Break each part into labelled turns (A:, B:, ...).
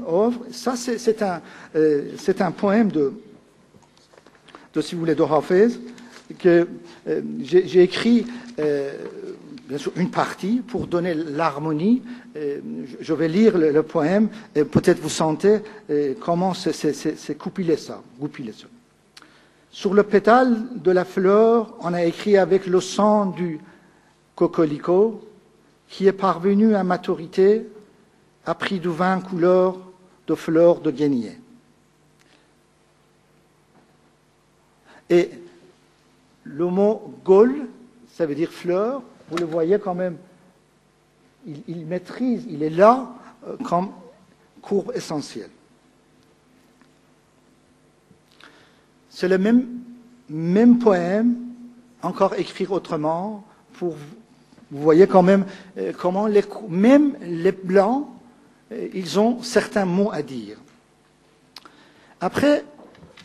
A: œuvre. Ça, c'est un poème si vous voulez, de Hafez, que j'ai écrit, bien sûr, une partie pour donner l'harmonie. Je vais lire le poème et peut-être vous sentez comment c'est goupillé ça. Sur le pétale de la fleur, on a écrit avec le sang du coquelicot qui est parvenu à maturité, a pris du vin couleur de fleurs de guénier. Et le mot gaule, ça veut dire fleur, vous le voyez quand même, il maîtrise, il est là comme courbe essentielle. C'est le même poème, encore écrit autrement, vous voyez quand même comment même les blancs, ils ont certains mots à dire. Après,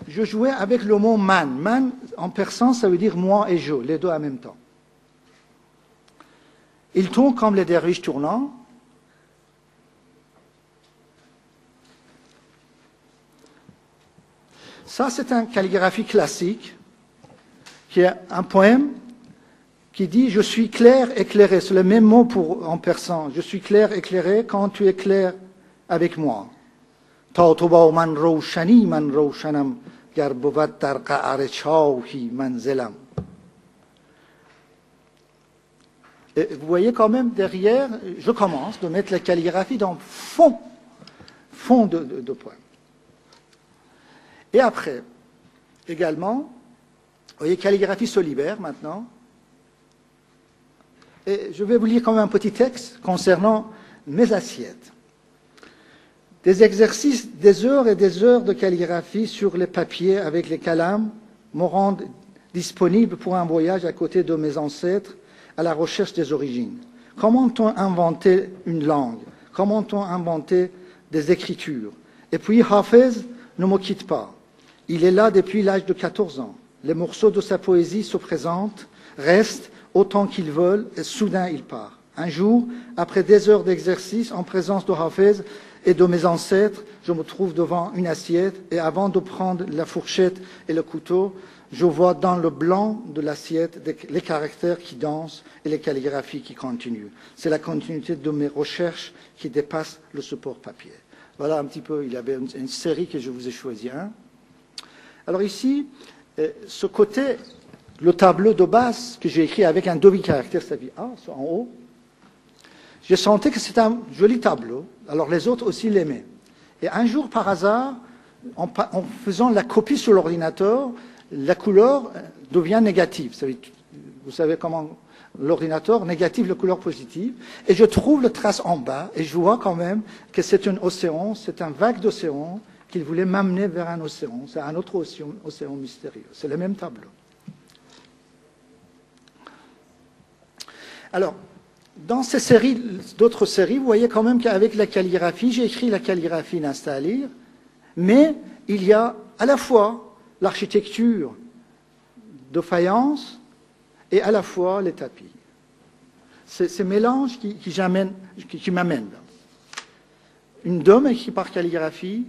A: je jouais avec le mot man. Man, en persan, ça veut dire moi et je, les deux en même temps. Ils tournent comme les derviches tournants. Ça, c'est une calligraphie classique, qui est un poème qui dit « Je suis clair, éclairé ». C'est le même mot en persan. « Je suis clair, éclairé quand tu es clair avec moi ». تا تو با من روشنی من روشنم گر بود در قعر چاهی منزلم. Et vous voyez quand même derrière, je commence de mettre la calligraphie dans fond de poème. Et après, également, vous voyez, calligraphie solidaire maintenant. Et je vais vous lire quand même un petit texte concernant mes assiettes. Des exercices, des heures et des heures de calligraphie sur les papiers avec les calames me rendent disponible pour un voyage à côté de mes ancêtres à la recherche des origines. Comment ont inventé une langue? Comment ont inventé des écritures? Et puis Hafez ne me quitte pas. Il est là depuis l'âge de 14 ans. Les morceaux de sa poésie se présentent, restent autant qu'ils veulent, et soudain il part. Un jour, après des heures d'exercice en présence de Hafez et de mes ancêtres, je me trouve devant une assiette et avant de prendre la fourchette et le couteau, je vois dans le blanc de l'assiette les caractères qui dansent et les calligraphies qui continuent. C'est la continuité de mes recherches qui dépasse le support papier. Voilà un petit peu, il y avait une série que je vous ai choisi. Alors ici, ce côté, le tableau de base que j'ai écrit avec un demi-caractère, c'est-à-dire en haut, je sentais que c'était un joli tableau. Alors les autres aussi l'aimaient. Et un jour, par hasard, en faisant la copie sur l'ordinateur, la couleur devient négative. Vous savez comment l'ordinateur négative la couleur positive. Et je trouve le trace en bas et je vois quand même que c'est un océan, c'est un vague d'océan qu'il voulait m'amener vers un océan. C'est un autre océan mystérieux. C'est le même tableau. Alors, dans ces séries, d'autres séries, vous voyez quand même qu'avec la calligraphie, j'ai écrit la calligraphie n'est à lire, mais il y a à la fois l'architecture de faïence et à la fois les tapis. C'est ce mélange qui m'amène. Une dôme écrite par calligraphie,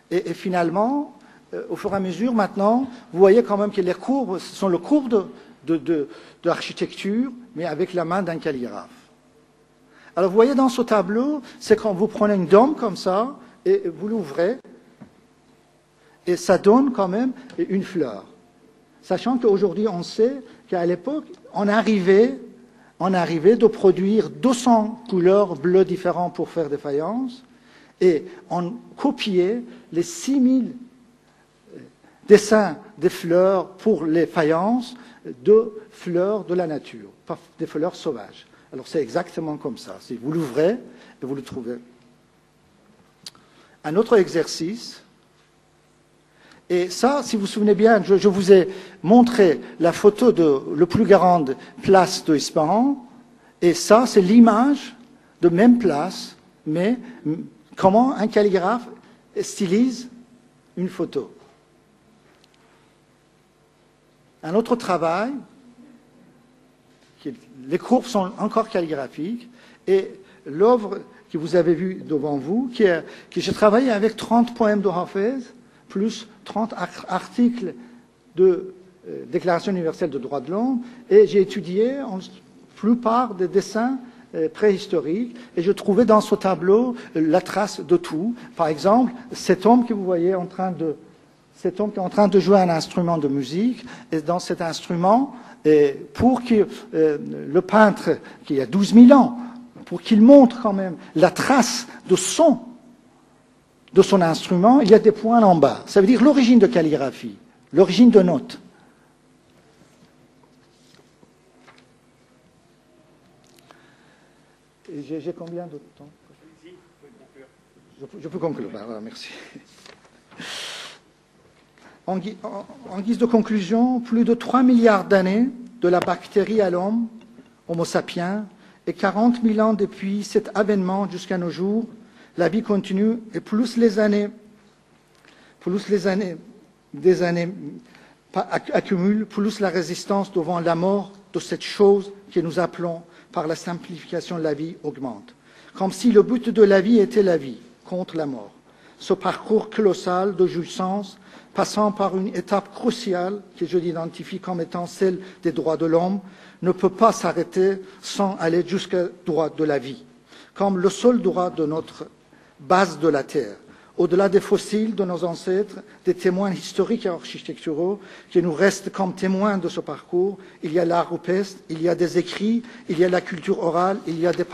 A: et finalement, au fur et à mesure, maintenant, vous voyez quand même que les courbes ce sont les courbes de l'architecture, mais avec la main d'un calligraphe. Alors, vous voyez dans ce tableau, c'est quand vous prenez une dôme comme ça, et vous l'ouvrez, et ça donne quand même une fleur. Sachant qu'aujourd'hui, on sait qu'à l'époque, on arrivait de produire 200 couleurs bleues différentes pour faire des faïences, et on copiait les 6000 dessins des fleurs pour les faïences, de fleurs de la nature, pas des fleurs sauvages. Alors c'est exactement comme ça. Si vous l'ouvrez et vous le trouvez. Un autre exercice, et ça, si vous vous souvenez bien, je vous ai montré la photo de la plus grande place d'Ispahan, et ça, c'est l'image de même place, mais comment un calligraphe stylise une photo. Un autre travail, les courbes sont encore calligraphiques, et l'œuvre que vous avez vu devant vous, que j'ai travaillé avec 30 poèmes de Hafez, plus 30 articles de Déclaration universelle des droits de l'homme, et j'ai étudié en plupart des dessins préhistoriques, et je trouvais dans ce tableau la trace de tout. Par exemple, cet homme que vous voyez cet homme qui est en train de jouer un instrument de musique, et dans cet instrument, pour que le peintre, qui a 12 000 ans, pour qu'il montre quand même la trace de son instrument, il y a des points en bas. Ça veut dire l'origine de calligraphie, l'origine de notes. J'ai combien de temps? Je peux conclure. Voilà, merci. En guise de conclusion, plus de 3 milliards d'années de la bactérie à l'homme, Homo sapiens, et 40 000 ans depuis cet avènement jusqu'à nos jours, la vie continue, et plus les années accumulent, plus la résistance devant la mort de cette chose que nous appelons par la simplification de la vie augmente. Comme si le but de la vie était la vie, contre la mort. Ce parcours colossal de jouissance, passant par une étape cruciale, que je l'identifie comme étant celle des droits de l'homme, ne peut pas s'arrêter sans aller jusqu'au droit de la vie, comme le seul droit de notre base de la Terre. Au-delà des fossiles de nos ancêtres, des témoins historiques et architecturaux qui nous restent comme témoins de ce parcours, il y a l'art rupestre, il y a des écrits, il y a la culture orale, il y a des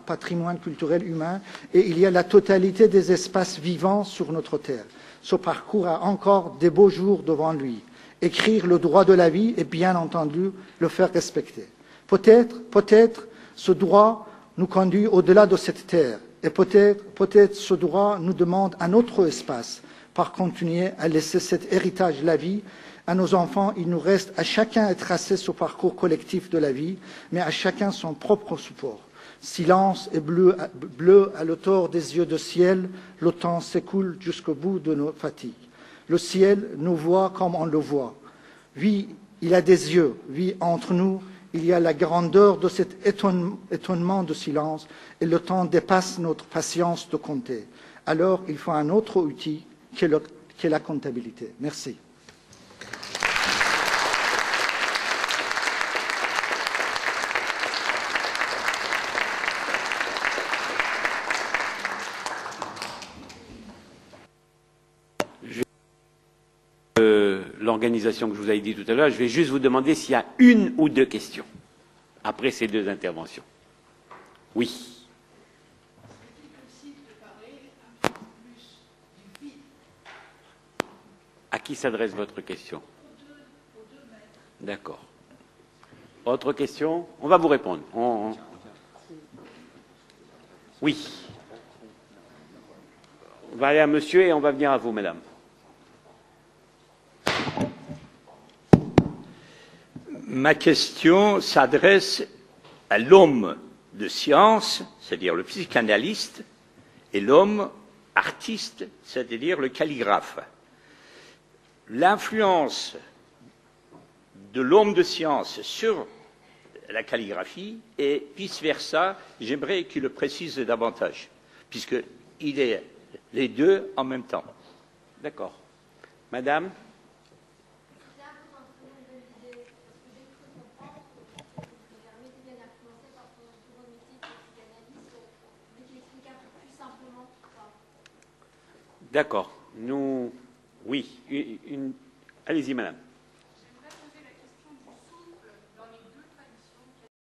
A: patrimoines culturels humains et il y a la totalité des espaces vivants sur notre Terre. Ce parcours a encore des beaux jours devant lui. Écrire le droit de la vie et bien entendu le faire respecter. Peut-être ce droit nous conduit au-delà de cette terre et peut-être ce droit nous demande un autre espace pour continuer à laisser cet héritage de la vie à nos enfants. Il nous reste à chacun à tracer ce parcours collectif de la vie, mais à chacun son propre support. Silence et bleu à l'auteur des yeux de ciel, le temps s'écoule jusqu'au bout de nos fatigues. Le ciel nous voit comme on le voit. Oui, il a des yeux. Oui, entre nous, il y a la grandeur de cet étonnement de silence et le temps dépasse notre patience de compter. Alors, il faut un autre outil qu'est la comptabilité. Merci.
B: L'organisation que je vous avais dit tout à l'heure, je vais juste vous demander s'il y a une ou deux questions après ces deux interventions. Oui. À qui s'adresse votre question? D'accord. Autre question? On va vous répondre. Oui. On va aller à monsieur et on va venir à vous, madame.
C: Ma question s'adresse à l'homme de science, c'est-à-dire le psychanalyste, et l'homme artiste, c'est-à-dire le calligraphe. L'influence de l'homme de science sur la calligraphie et vice-versa, j'aimerais qu'il le précise davantage, puisqu'il est les deux en même temps.
B: D'accord. Madame? D'accord. Oui. Allez-y, madame.